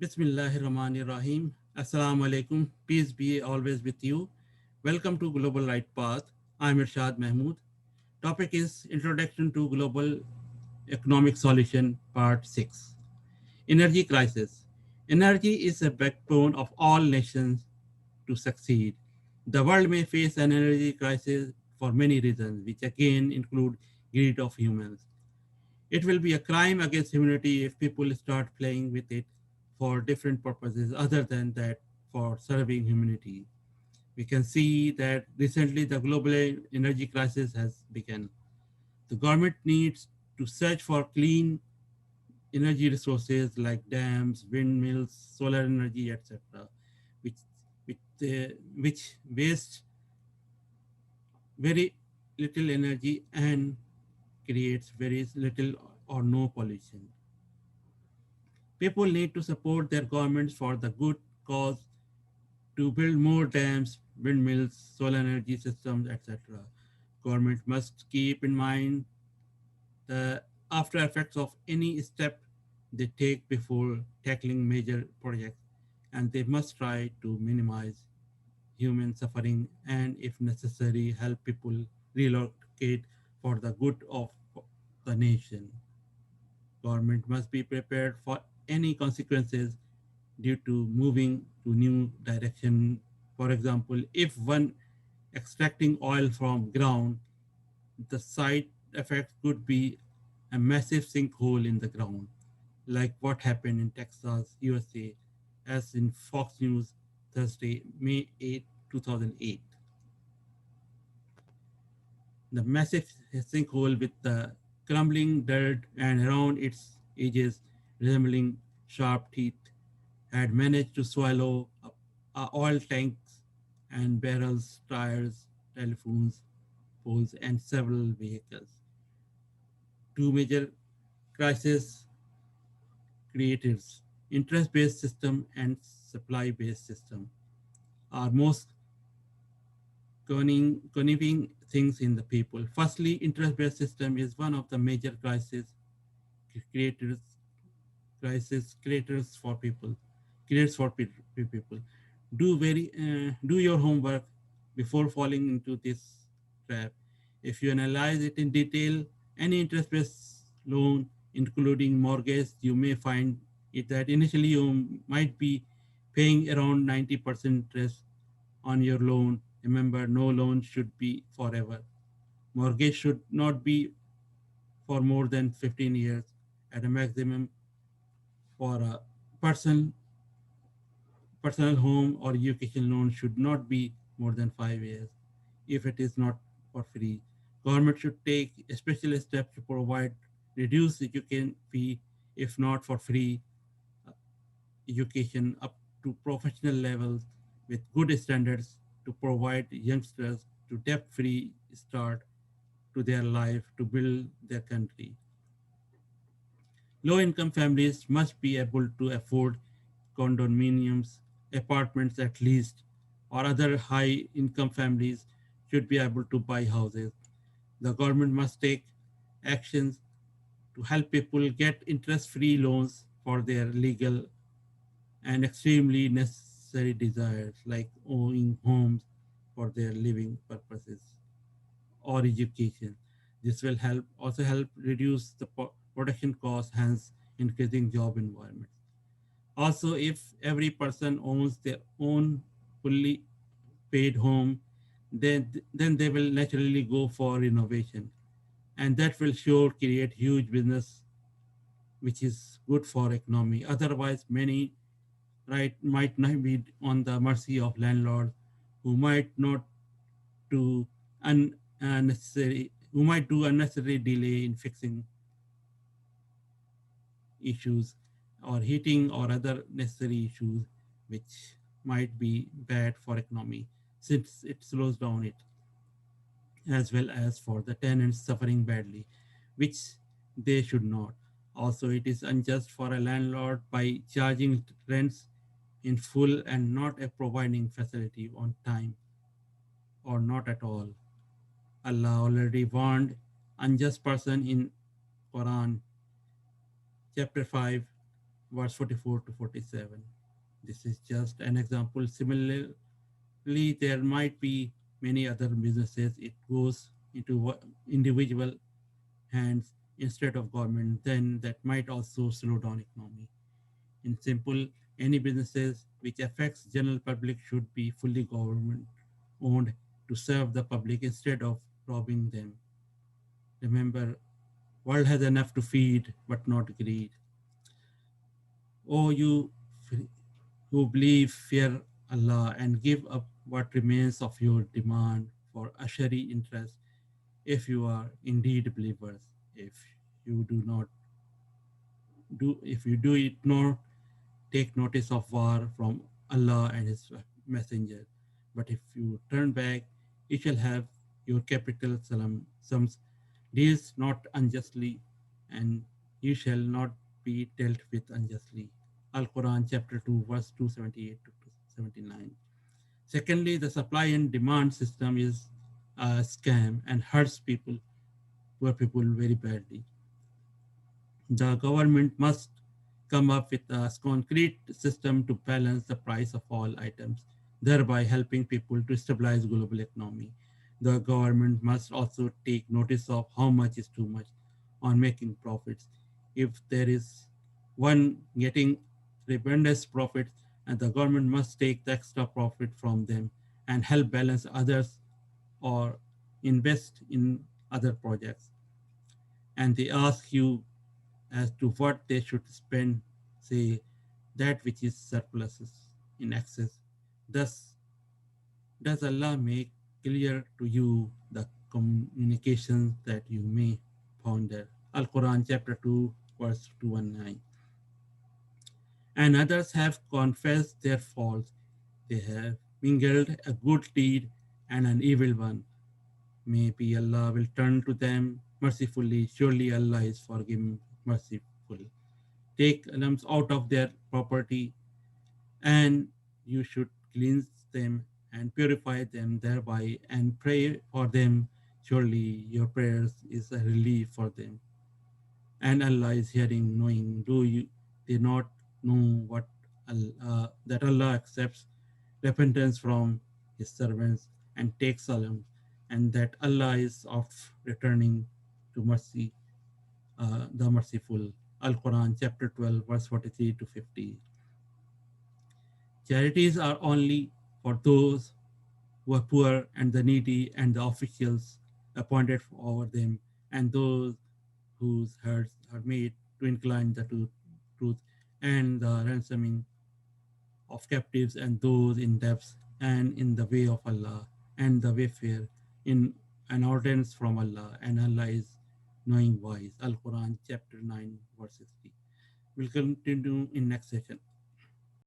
Bismillahirrahmanirrahim. Assalamu alaikum. Peace be always with you. Welcome to Global Right Path. I'm Irshad Mahmood. Topic is Introduction to Global Economic Solution, Part 6. Energy Crisis. Energy is a backbone of all nations to succeed. The world may face an energy crisis for many reasons, which again include greed of humans. It will be a crime against humanity if people start playing with it for different purposes other than that for serving humanity. We can see that recently the global energy crisis has begun. The government needs to search for clean energy resources like dams, windmills, solar energy, etc., which which waste very little energy and creates very little or no pollution. People need to support their governments for the good cause to build more dams, windmills, solar energy systems, etc. Government must keep in mind the after effects of any step they take before tackling major projects, and they must try to minimize human suffering and, if necessary, help people relocate for the good of the nation. Government must be prepared for any consequences due to moving to new direction. For example, if one extracting oil from ground, the side effect could be a massive sinkhole in the ground, like what happened in Texas, USA, as in Fox News Thursday, May 8, 2008. The massive sinkhole with the crumbling dirt and around its edges resembling sharp teeth had managed to swallow oil tanks and barrels, tires, telephones, poles, and several vehicles. Two major crisis creators, interest-based system and supply-based system, are most conniving things in the people. Firstly, interest-based system is one of the major creators crisis creators for people creates for people. Do your homework before falling into this trap. If you analyze it in detail, any interest-based loan, including mortgage, you may find it that initially you might be paying around 90% interest on your loan. Remember, no loan should be forever. Mortgage should not be for more than 15 years. At a maximum, for a person personal home or education loan should not be more than 5 years if it is not for free. Government should take special steps to provide reduced education fee, if not for free uh, education up to professional levels with good standards to provide youngsters to debt-free start to their life to build their country. Low-income families must be able to afford condominiums, apartments at least, or other high-income families should be able to buy houses. The government must take actions to help people get interest-free loans for their legal and extremely necessary desires like owning homes for their living purposes or education. This will help reduce the production costs, hence increasing job environments. Also, if every person owns their own fully paid home, then they will naturally go for renovation, and that will sure create huge business, which is good for economy. Otherwise, many might not be on the mercy of landlords who might not do unnecessary who might do unnecessary delay in fixing issues or heating or other necessary issues which might be bad for economy since it slows down it, as well as for the tenants suffering badly, which they should not. Also, it is unjust for a landlord by charging rents in full and not providing facility on time or not at all. Allah already warned unjust person in Quran chapter 5 verse 44 to 47. This is just an example. Similarly, there might be many other businesses. It goes into individual hands instead of government, then that might also slow down economy. In simple, any businesses which affects general public should be fully government owned to serve the public instead of robbing them. Remember, world has enough to feed, but not greed. Oh, who believe, fear Allah, and give up what remains of your demand for Ashari interest if you are indeed believers. If you do not if you do it not take notice of war from Allah and His Messenger. But if you turn back, you shall have your capital sums deals not unjustly, and you shall not be dealt with unjustly. Al Quran, chapter 2, verse 278 to 279. Secondly, the supply and demand system is a scam and hurts poor people very badly. The government must come up with a concrete system to balance the price of all items, thereby helping people to stabilize global economy. The government must also take notice of how much is too much on making profits. If there is one getting tremendous profits, and the government must take the extra profit from them and help balance others or invest in other projects. And they ask you as to what they should spend, say, that which is surpluses in excess. Thus, does Allah make clear to you the communications that you may ponder? Al Quran, chapter 2, verse 219. And others have confessed their faults. They have mingled a good deed and an evil one. Maybe Allah will turn to them mercifully. Surely Allah is forgiving, merciful. Take alms out of their property, and you should cleanse them and purify them thereby and pray for them. Surely your prayers is a relief for them. And Allah is hearing, knowing. Do you they not know that Allah accepts repentance from His servants and takes alms, and that Allah is of returning to mercy, the merciful. Al Quran, chapter 12, verse 43 to 50. Charities are only for those who are poor and the needy and the officials appointed over them and those whose hearts are made to incline the truth and the ransoming of captives and those in debts and in the way of Allah and the wayfarer in an ordinance from Allah, and Allah is knowing wise. Al Quran chapter 9 verse 60. We'll continue in next session.